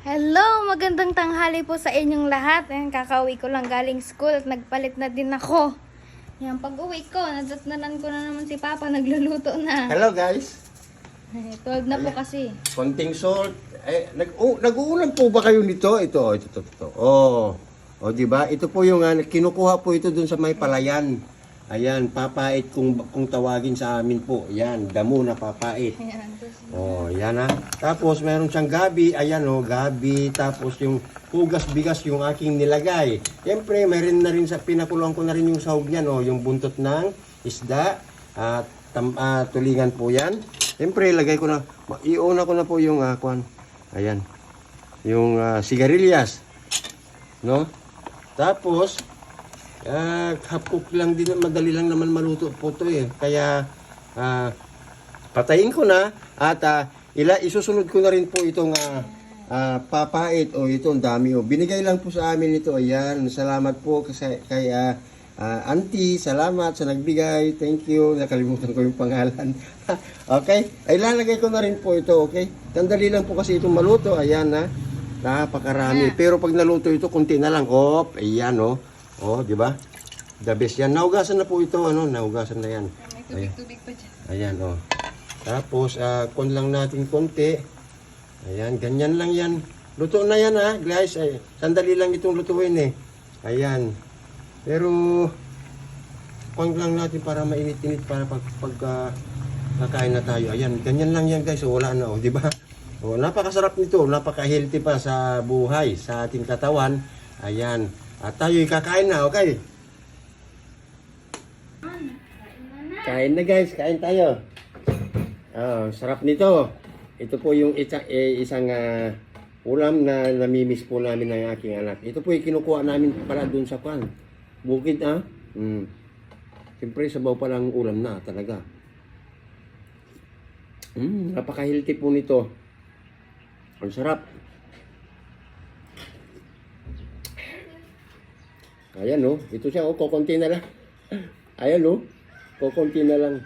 Hello! Magandang tanghali po sa inyong lahat. Ayan, kakauwi ko lang galing school at nagpalit na din ako. Yan, pag-uwi ko, nadatnanan ko na naman si Papa, nagluluto na. Hello guys. 12 na po kasi. Konting salt. Nag-uulam po ba kayo nito? Ito. Oh, di ba? Ito po yung kinukuha po ito dun sa may palayan. Ayan, papait kung tawagin sa amin po. Ayan, damo na papait. Ayan, Oh, yan ha. Tapos meron siyang gabi. Ayan oh, gabi. Tapos yung hugas bigas yung aking nilagay. Siyempre, meron na rin sa pinakuluan ko na rin yung sahog niyan oh, yung buntot ng isda at tulingan po yan. Siyempre, ilagay ko na, iuna ko na po yung kwan. Ayan. Yung sigarilyas. No? Tapos, hapok lang din, madali lang naman maluto po to eh. Kaya, patayin ko na at isusunod ko na rin po itong papait o itong dami o. Binigay lang po sa amin ito. Ayan, salamat po kasi kay auntie, salamat sa nagbigay. Thank you. Nakalimutan ko yung pangalan. Okay? Ay lalagay ko na rin po ito, okay? Tandali lang po kasi itong maluto. Ayan na. Napakarami. Pero pag naluto ito, konti na lang. Ayan oh. Oh, di ba? The best yan. Naugasan na po ito, naugasan na yan. may tubig pa dyan. Ayan, oh. Tapos, kon lang natin konti. Ayan, ganyan lang yan. Luto na yan, guys. Ay, sandali lang itong lutuin, eh. Ayan. Pero, kon lang natin para mainit-init para pag kakain na tayo. Ayan, ganyan lang yan, guys. So, wala na, di ba? Oh, napakasarap nito. Napaka-healthy pa sa buhay, sa ating katawan. Ayan. At tayo'y kakain na, okay? Kain na guys, kain tayo. Sarap nito. Ito po yung isang ulam na namimiss po namin ng aking anak. Ito po yung kinukuha namin para dun sa kwan. Bukid Siyempre sabaw pa lang ulam na talaga. Napaka-healthy po nito. Ang sarap. Ayan ito siya kukunti na lang. Ayan kukunti na lang.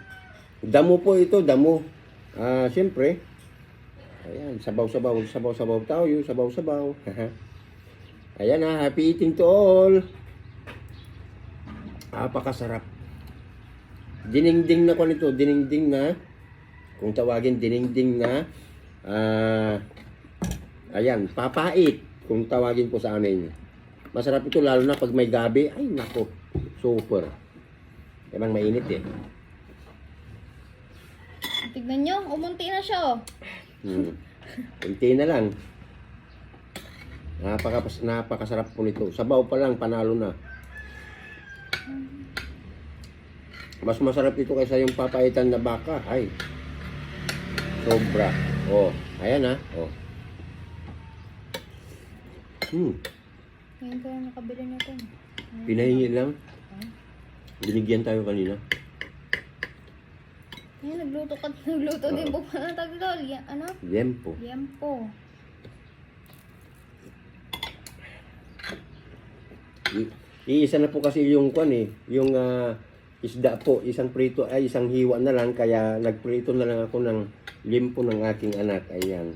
Damo po ito, damo. Siyempre. Ayan, sabaw-sabaw tayo, sabaw-sabaw. Ayan happy eating to all. Napakasarap. Diningding na ko nito, diningding na. Kung tawagin diningding na. Ayan, papait. Kung tawagin po sa amin. Masarap ito lalo na pag may gabi. Ay nako, super. Emang mainit eh. Tignan nyo, umunti na siya Unti na lang. Napakasarap po nito. Sabaw pa lang, panalo na. Mas masarap ito kaysa yung papaitan na baka. Ay, sobra. Ayan Ngayon ko yung nakabili nito. Pinahingi lang. Binigyan tayo kanina. Ayan, nagluto din po pa ng tagdol. Liempo. Liempo. Iisa na po kasi yung kwan yung isda po, isang hiwa na lang, kaya nagprito na lang ako ng liempo ng aking anak. Ayan.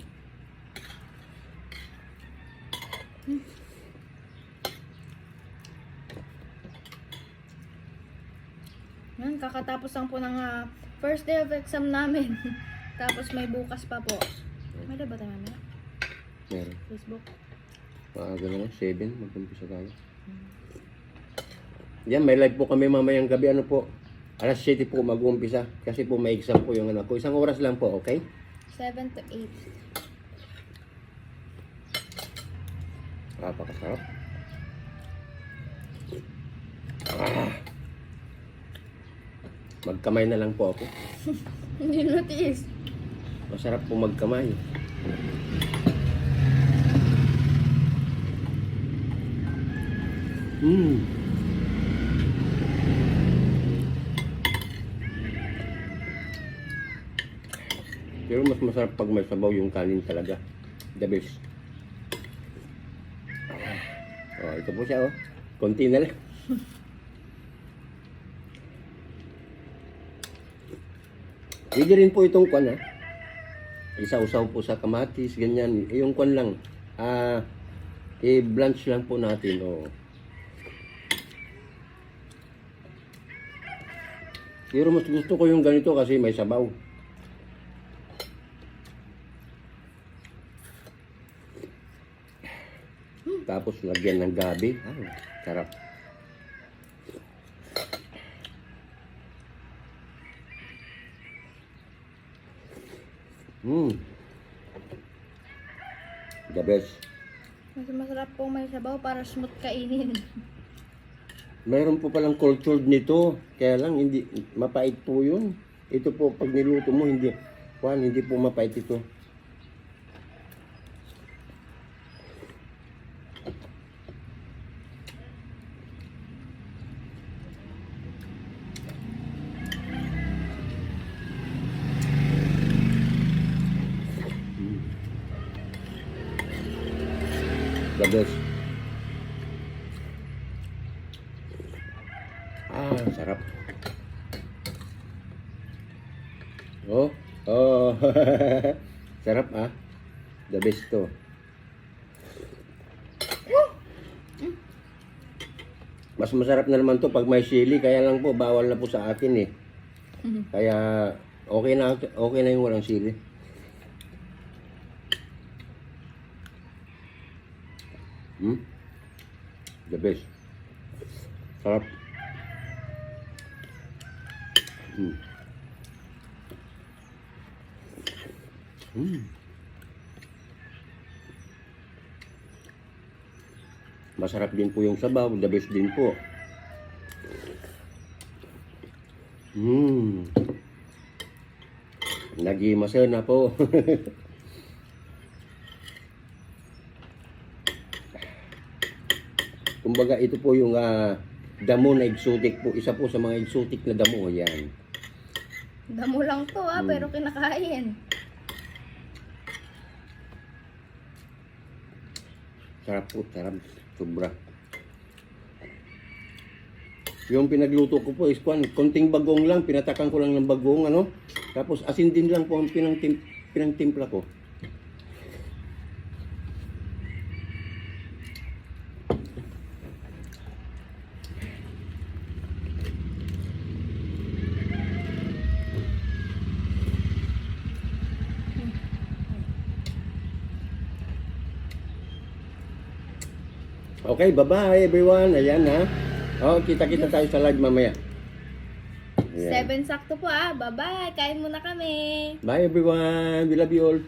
Yan, kakatapos lang po ng first day of exam namin. Tapos may bukas pa po. May ba tayo mamaya? Meron. Facebook. Gano'n, 7, mag-umpisa tayo. Yan, may live po kami mamayang gabi. Po? Alas 7 po mag-umpisa. Kasi po may exam po yung anak ko. Isang oras lang po, okay? 7 to 8. Napakasarap. Magkamay na lang po ako. Hindi notice. Masarap po magkamay. Pero mas masarap pag may sabaw yung kanin talaga. The best. Ito po siya konti na lang. Pwede rin po itong kwan Isa-usaw po sa kamatis, ganyan. Yung kwan lang. i-blanch lang po natin. Oh. Pero mas gusto ko yung ganito kasi may sabaw. Tapos lagyan ng gabi. Sarap. The best. Mas masarap po may sabaw para smooth kainin. Mayroon po palang cultured nito. Kaya lang hindi mapait po yun. Ito po pag niluto mo hindi po mapait ito. The best. Sarap. Oh. Sarap The best to. Mas masarap na naman to pag may sili, kaya lang po bawal na po sa akin eh. Kaya okay na yung walang sili. The best. Sarap. Masarap din po yung sabaw. The best din po. Nagimasa na po. Kumbaga ito po yung damo na exotic po. Isa po sa mga exotic na damo. Yan. Damo lang to pero kinakain. Sarap po, sarap. Sobra. Yung pinagluto ko po is konting bagong lang. Pinatakan ko lang ng bagong Tapos asin din lang po ang pinangtimpla ko. Okay, bye-bye everyone. Ayan kita-kita tayo sa live mamaya. Ayan. 7 sakto po Bye-bye. Kain muna kami. Bye everyone. We love you all.